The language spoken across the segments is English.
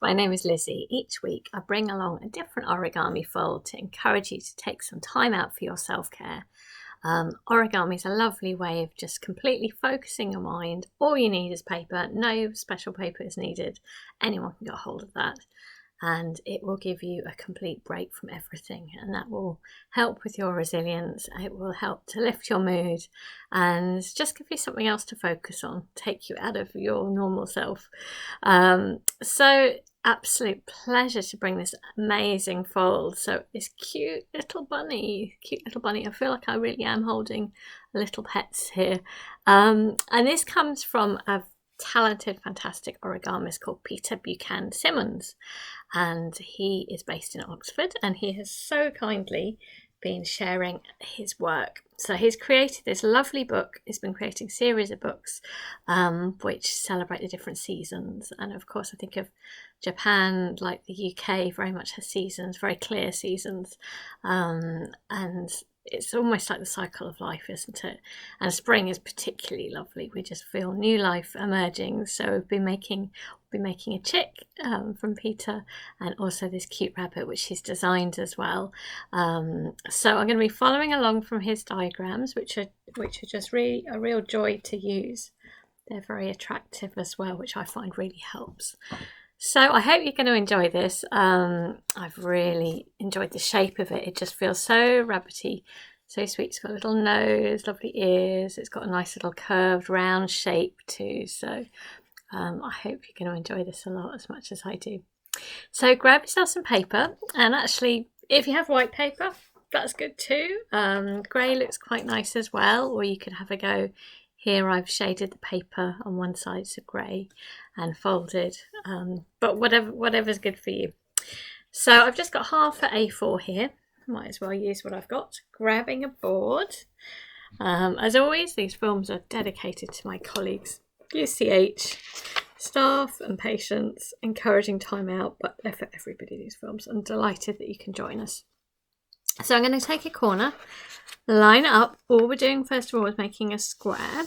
my name is Lizzie. Each week I bring along a different origami fold to encourage you to take some time out for your self-care. Origami is a lovely way of just completely focusing your mind. All you need is paper. No special paper is needed. Anyone can get a hold of that. And it will give you a complete break from everything, and that will help with your resilience. It will help to lift your mood and just give you something else to focus on, take you out of your normal self. So absolute pleasure to bring this amazing fold. So this cute little bunny. I feel like I really am holding little pets here. And this comes from a talented, fantastic origamist called Peter Buchan-Symons, and he is based in Oxford, and he has so kindly been sharing his work. So he's created this lovely book. He's been creating a series of books which celebrate the different seasons, and of course I think of Japan, like the UK, very much has seasons, very clear seasons, and it's almost like the cycle of life, isn't it? And spring is particularly lovely. We just feel new life emerging. So we've been making a chick from Peter, and also this cute rabbit which he's designed as well. So I'm going to be following along from his diagrams, which are just really a real joy to use. They're very attractive as well, which I find really helps. So I hope you're going to enjoy this. I've really enjoyed the shape of it. It just feels so rabbity, so sweet. It's got a little nose, lovely ears. It's got a nice little curved round shape too. So I hope you're going to enjoy this a lot, as much as I do. So grab yourself some paper, and actually if you have white paper, that's good too. Grey looks quite nice as well, or you could have a go. Here I've shaded the paper on one side to grey and folded, but whatever's good for you. So I've just got half an A4 here. Might as well use what I've got. Grabbing a board. As always, these films are dedicated to my colleagues, UCH, staff and patients, encouraging time out, but they're for everybody, these films. I'm delighted that you can join us. So I'm going to take a corner, line it up. All we're doing first of all is making a square.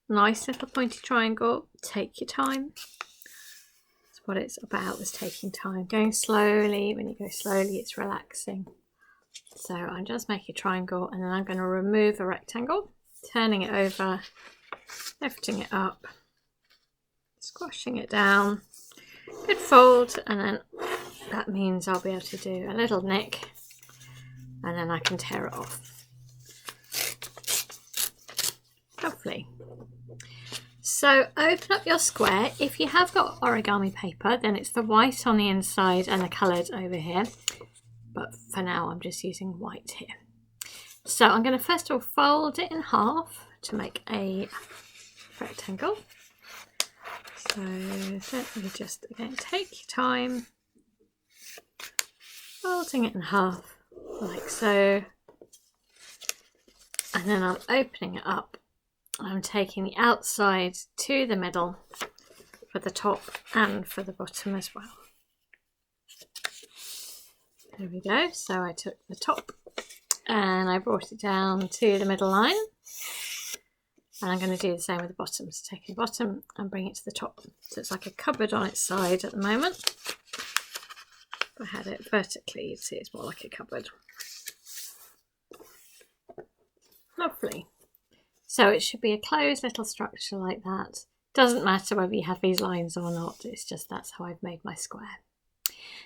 Nice little pointy triangle. Take your time. That's what it's about, is taking time. Going slowly. When you go slowly, it's relaxing. So I'm just making a triangle, and then I'm going to remove a rectangle, turning it over, lifting it up, squashing it down. Good fold, and then that means I'll be able to do a little nick, and then I can tear it off. Lovely. So open up your square. If you have got origami paper, then it's the white on the inside and the coloured over here. But for now, I'm just using white here. So I'm going to first of all fold it in half to make a rectangle. So certainly just, again, take your time, folding it in half like so. And then I'm opening it up. I'm taking the outside to the middle for the top and for the bottom as well. There we go. So I took the top and I brought it down to the middle line. And I'm going to do the same with the bottom. So take the bottom and bring it to the top. So it's like a cupboard on its side at the moment. If I had it vertically, you'd see it's more like a cupboard. Lovely. So it should be a closed little structure like that. Doesn't matter whether you have these lines or not, it's just that's how I've made my square.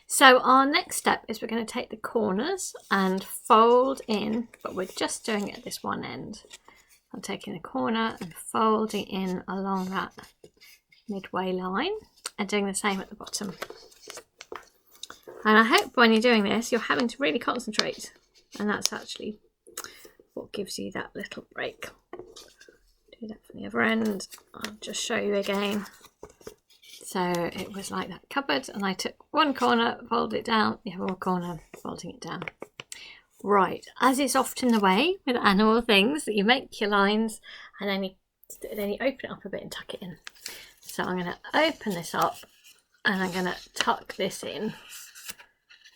So our next step is we're going to take the corners and fold in, but we're just doing it at this one end. I'm taking the corner and folding in along that midway line and doing the same at the bottom. And I hope when you're doing this, you're having to really concentrate, and that's actually what gives you that little break. Do that from the other end. I'll just show you again. So it was like that cupboard, and I took one corner, fold it down, the other corner, folding it down. Right, as is often the way with animal things, that you make your lines and then you open it up a bit and tuck it in. So I'm going to open this up and I'm going to tuck this in.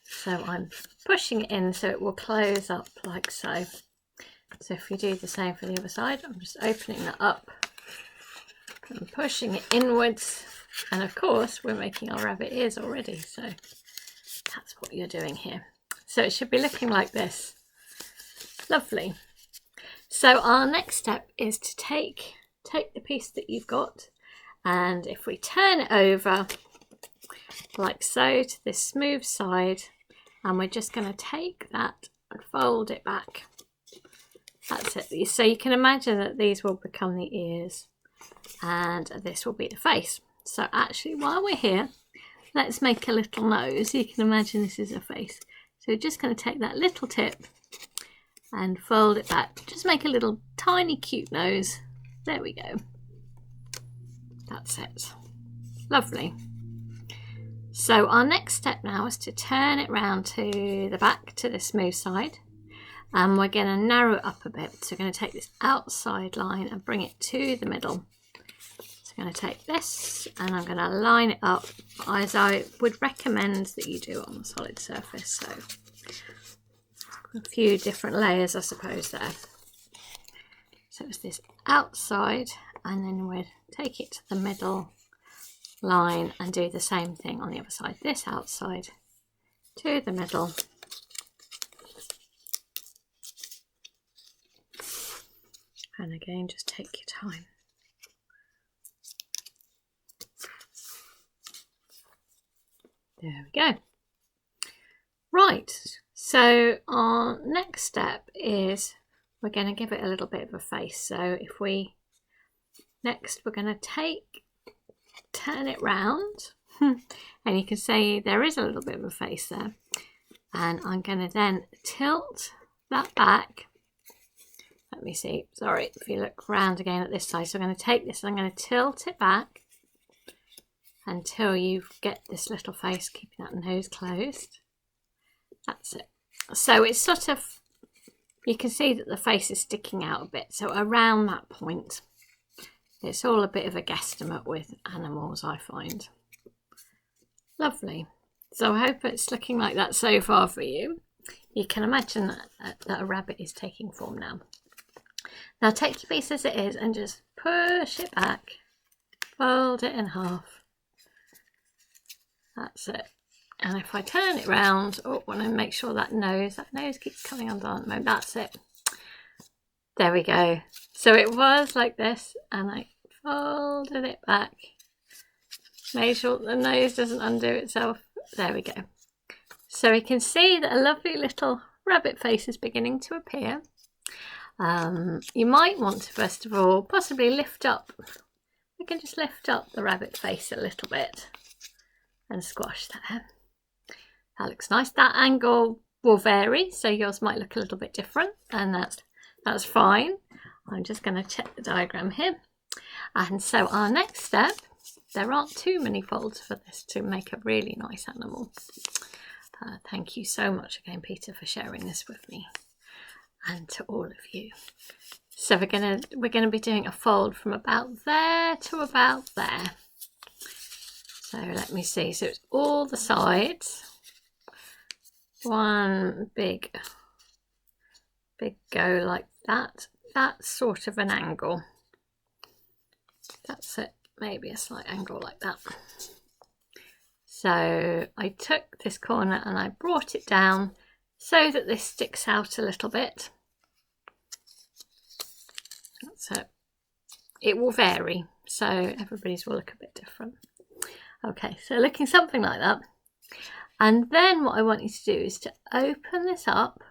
So I'm pushing it in so it will close up like so. So if you do the same for the other side, I'm just opening that up and pushing it inwards And of course, we're making our rabbit ears already, so that's what you're doing here. So it should be looking like this. Lovely. So our next step is to take the piece that you've got, and if we turn it over like so to this smooth side, and we're just going to take that and fold it back. That's it. So you can imagine that these will become the ears and this will be the face. So actually, while we're here, let's make a little nose. You can imagine this is a face. So we're just going to take that little tip and fold it back. Just make a little tiny cute nose. There we go. That's it. Lovely. So our next step now is to turn it round to the back, to the smooth side. And we're going to narrow it up a bit. So we're going to take this outside line and bring it to the middle. So I'm going to take this and I'm going to line it up as I would recommend that you do on a solid surface. So a few different layers, I suppose, there. So it's this outside, and then we'll take it to the middle line and do the same thing on the other side. This outside to the middle. And again, just take your time. There we go. Right, so our next step is we're going to give it a little bit of a face. So if we, next we're going to turn it round, and you can see there is a little bit of a face there. And I'm going to then tilt that back. Let me see, sorry, if you look round again at this side. So I'm going to take this and I'm going to tilt it back until you get this little face, keeping that nose closed. That's it. So it's sort of, you can see that the face is sticking out a bit. So around that point, it's all a bit of a guesstimate with animals, I find. Lovely. So I hope it's looking like that so far for you. You can imagine that a rabbit is taking form now. Now take your piece as it is and just push it back, fold it in half. That's it. And if I turn it round, I want to make sure that nose keeps coming undone at the moment. That's it. There we go. So it was like this, and I folded it back. Made sure that the nose doesn't undo itself. There we go. So we can see that a lovely little rabbit face is beginning to appear. You might want to, first of all, possibly lift up. We can just lift up the rabbit face a little bit and squash that. That looks nice. That angle will vary, so yours might look a little bit different, and that's fine. I'm just going to check the diagram here. And so our next step, there aren't too many folds for this to make a really nice animal. Thank you so much again, Peter, for sharing this with me, and to all of you. So we're gonna be doing a fold from about there to about there. So let me see. So it's all the sides. One big go like that. That's sort of an angle. That's it. Maybe a slight angle like that. So I took this corner and I brought it down so that this sticks out a little bit. That's it. It will vary, so everybody's will look a bit different. Okay, so looking something like that. And then what I want you to do is to open this up.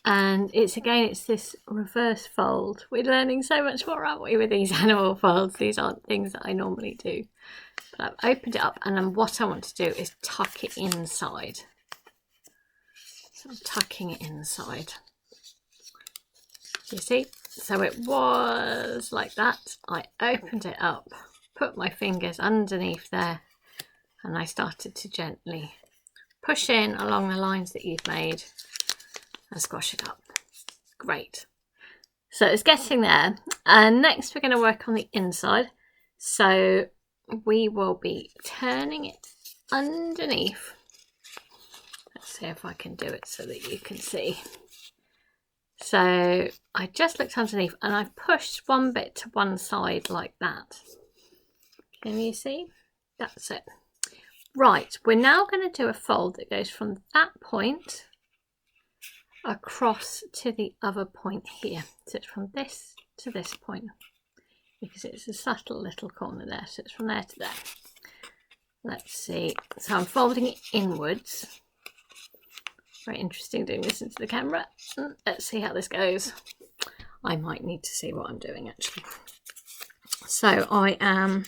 And it's this reverse fold. We're learning so much more, aren't we, with these animal folds? These aren't things that I normally do. But I've opened it up, and then what I want to do is tuck it inside. So I'm tucking it inside. You see? So it was like that. I opened it up, put my fingers underneath there, and I started to gently push in along the lines that you've made and squash it up. Great. So it's getting there. And next we're going to work on the inside. So we will be turning it underneath. Let's see if I can do it so that you can see. So I just looked underneath and I've pushed one bit to one side like that. Can you see? That's it. Right, we're now going to do a fold that goes from that point across to the other point here. So it's from this to this point, because it's a subtle little corner there. So it's from there to there. Let's see. So I'm folding it inwards. Very interesting doing this into the camera. Let's see how this goes. I might need to see what I'm doing actually. So I am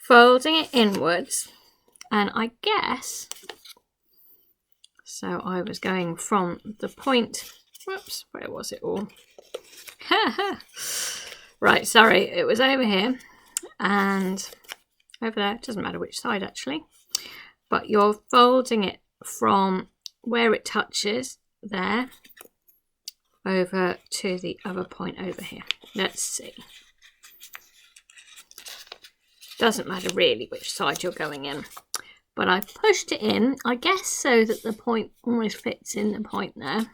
folding it inwards, and I guess, so I was going from the point, whoops, where was it all? Right, sorry, it was over here and over there. It doesn't matter which side actually, but you're folding it from where it touches there over to the other point over here. Let's see. Doesn't matter really which side you're going in, but I've pushed it in, I guess, so that the point almost fits in the point there.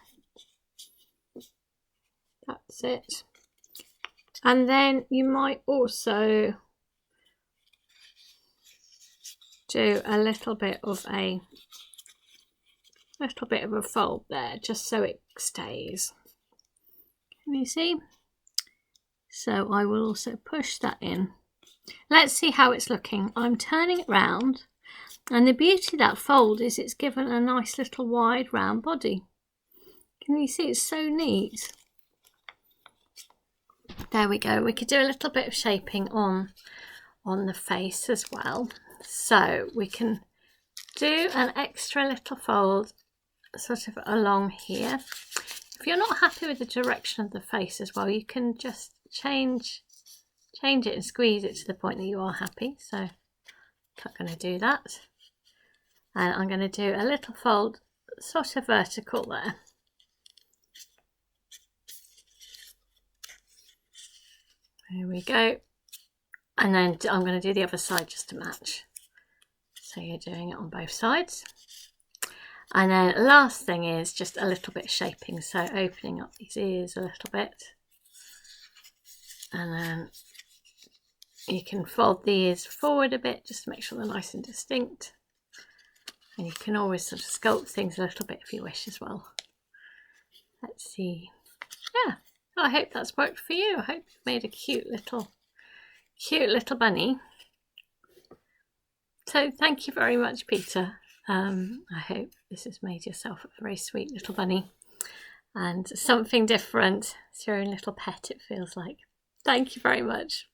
That's it. And then you might also do a little bit of a fold there, just so it stays. Can you see? So I will also push that in. Let's see how it's looking. I'm turning it round, and the beauty of that fold is it's given a nice little wide round body. Can you see? It's so neat. There we go. We could do a little bit of shaping on the face as well. So we can do an extra little fold sort of along here. If you're not happy with the direction of the face as well, you can just change it and squeeze it to the point that you are happy. So I'm not going to do that. And I'm going to do a little fold sort of vertical there. There we go. And then I'm going to do the other side just to match. So you're doing it on both sides. And then last thing is just a little bit of shaping. So opening up these ears a little bit. And then you can fold the ears forward a bit just to make sure they're nice and distinct. And you can always sort of sculpt things a little bit if you wish as well. Let's see. Yeah, I hope that's worked for you. I hope you've made a cute little bunny. So thank you very much, Peter. I hope this has made yourself a very sweet little bunny and something different. It's your own little pet, it feels like. Thank you very much.